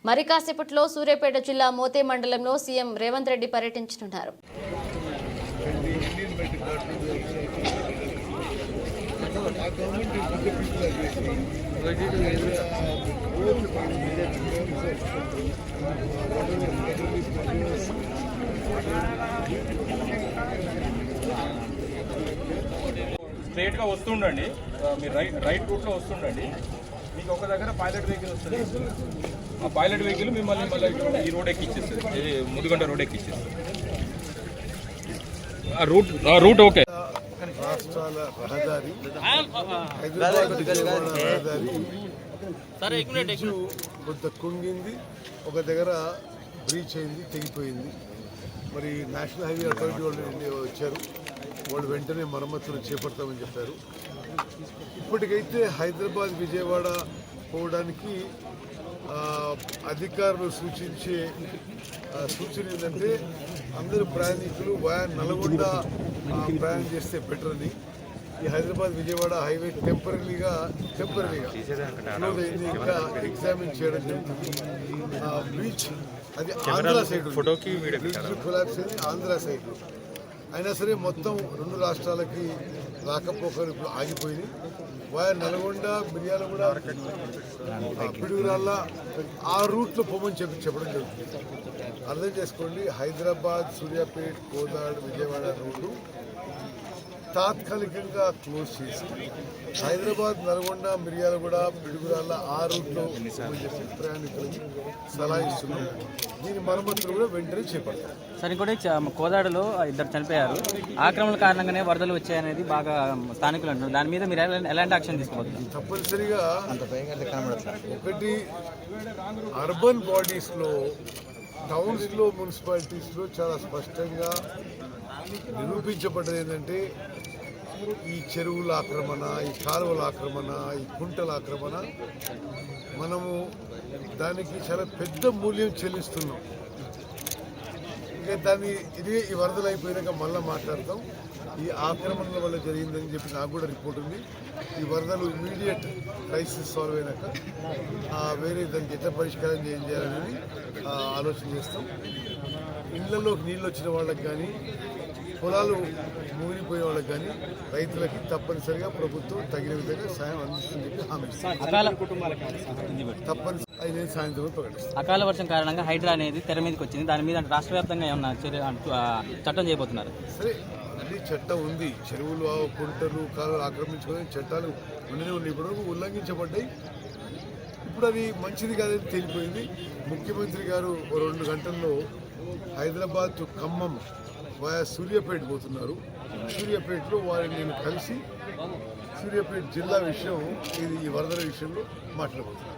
మరి కాసేపట్లో సూర్యాపేట జిల్లా మోతే మండలంలో సీఎం రేవంత్ రెడ్డి పర్యటించనున్నారు. స్ట్రైట్గా వస్తుండండి, మీరు రైట్ రూట్లో వస్తుండండి. మీకు ఒక దగ్గర పైలట్ వెహికల్ వస్తుంది. ఆ పైలట్ వెహికల్ మిమ్మల్ని మళ్ళీ ఈ రోడ్ ఎక్కిచ్చేస్తుంది, ముదిగొండ రోడ్ ఎక్కిచ్చేస్తుంది. ఆ రూట్ ఓకే. రాష్ట్రాల రహదారి హైదరాబాద్ రహదారి కొంత కుంగింది, ఒక దగ్గర బ్రీచ్ అయింది, తెగిపోయింది. మరి నేషనల్ హైవే అథారిటీ వాళ్ళు వచ్చారు, వాళ్ళు వెంటనే మరమ్మతులు చేపడతామని చెప్పారు. ఇప్పటికైతే హైదరాబాద్ విజయవాడ పోవడానికి అధికారులు సూచించే సూచన ఏంటంటే అందరూ ప్రయాణికులు వయా నల్గొండ ప్రయాణం చేస్తే బెటర్ అని. ఈ హైదరాబాద్ విజయవాడ హైవే టెంపరీగా క్లోజ్ అయింది, ఇంకా ఎగ్జామిన్ చేయడం జరుగుతుంది. బీచ్ అది ఆంధ్ర సైడ్ కొలాప్స్ అయింది, ఆంధ్ర సైడ్. అయినా సరే మొత్తం రెండు రాష్ట్రాలకి రాకపోకలు ఇప్పుడు ఆగిపోయింది. వయా నల్గొండ మిర్యాలగూడ పిడుగురాళ్ళ ఆ రూట్లో పోమని చెప్పడం జరుగుతుంది. అర్థం చేసుకోండి, హైదరాబాద్ సూర్యాపేట్ కోదాడ్ విజయవాడ రోడ్డు తాత్కాలికంగా క్లోజ్ చేసి హైదరాబాద్ నల్గొండ మిర్యాలగూడ పిడుగురాళ్ళ ఆ రూట్లో చెప్పి ప్రయాణికులకి సలహా ఇస్తున్నాం. దీని మరమ్మతులు కూడా వెంటనే చేపడతారు. సరే, ఇంకోటి కోదాడలో 2 చనిపోయారు, ఆక్రమణ కారణంగానే వరదలు వచ్చాయనేది బాగా స్థానికులు అంటున్నారు. దాని మీద మీరు ఎలాంటి యాక్షన్ తీసుకోవచ్చు? తప్పనిసరిగా ఒకటి అర్బన్ బాడీస్లో, టౌన్స్లో, మున్సిపాలిటీస్లో చాలా స్పష్టంగా నిరూపించబడ్డది ఏంటంటే ఈ చెరువుల ఆక్రమణ, ఈ కాలువల ఆక్రమణ, ఈ కుంటల ఆక్రమణ, మనము దానికి చాలా పెద్ద మూల్యం చెల్లిస్తున్నాం. ఇంకా దాన్ని ఈ వరదలు అయిపోయినాక మళ్ళీ మాట్లాడతాం. ఈ ఆక్రమణల వల్ల జరిగిందని చెప్పి నాకు కూడా రిపోర్ట్ ఉంది. ఈ వరదలు ఇమీడియట్ క్రైసిస్ సాల్వ్ అయినాక వేరే దానికి ఎట్లా పరిష్కారం చేయాలనేది ఆలోచన చేస్తాం. ఇళ్లలోకి నీళ్ళు వచ్చిన వాళ్ళకి కానీ, పొలాలు మునిగిపోయే వాళ్ళకి కానీ, రైతులకి తప్పనిసరిగా ప్రభుత్వం తగిన విధంగా సాయం అందిస్తుందని చెప్పి హామీ తప్పనిసరి సాయంత్రం ప్రకటిస్తాం. అకాల వర్షం కారణంగా హైడ్రా అనేది తెర మీదకి వచ్చింది. దాని మీద రాష్ట్ర వ్యాప్తంగా ఏమన్నా చట్టం చేయబోతున్నారు? సరే, అన్ని చట్టం ఉంది. చెరువులు, కుంటలు, కాలువలు ఆక్రమించుకునే చట్టాలు ఉండనే ఉన్నాయి. ఇప్పటివరకు ఉల్లంఘించబడ్డాయి. ఇప్పుడు అది మంచిది కాదని తేలిపోయింది. ముఖ్యమంత్రి గారు 2 గంటల్లో హైదరాబాద్ టు ఖమ్మం వయా సూర్యాపేట పోతున్నారు. సూర్యాపేటలో వారిని నేను కలిసి సూర్యాపేట జిల్లా విషయం, ఇది ఈ వరదల విషయంలో మాట్లాడబోతున్నాను.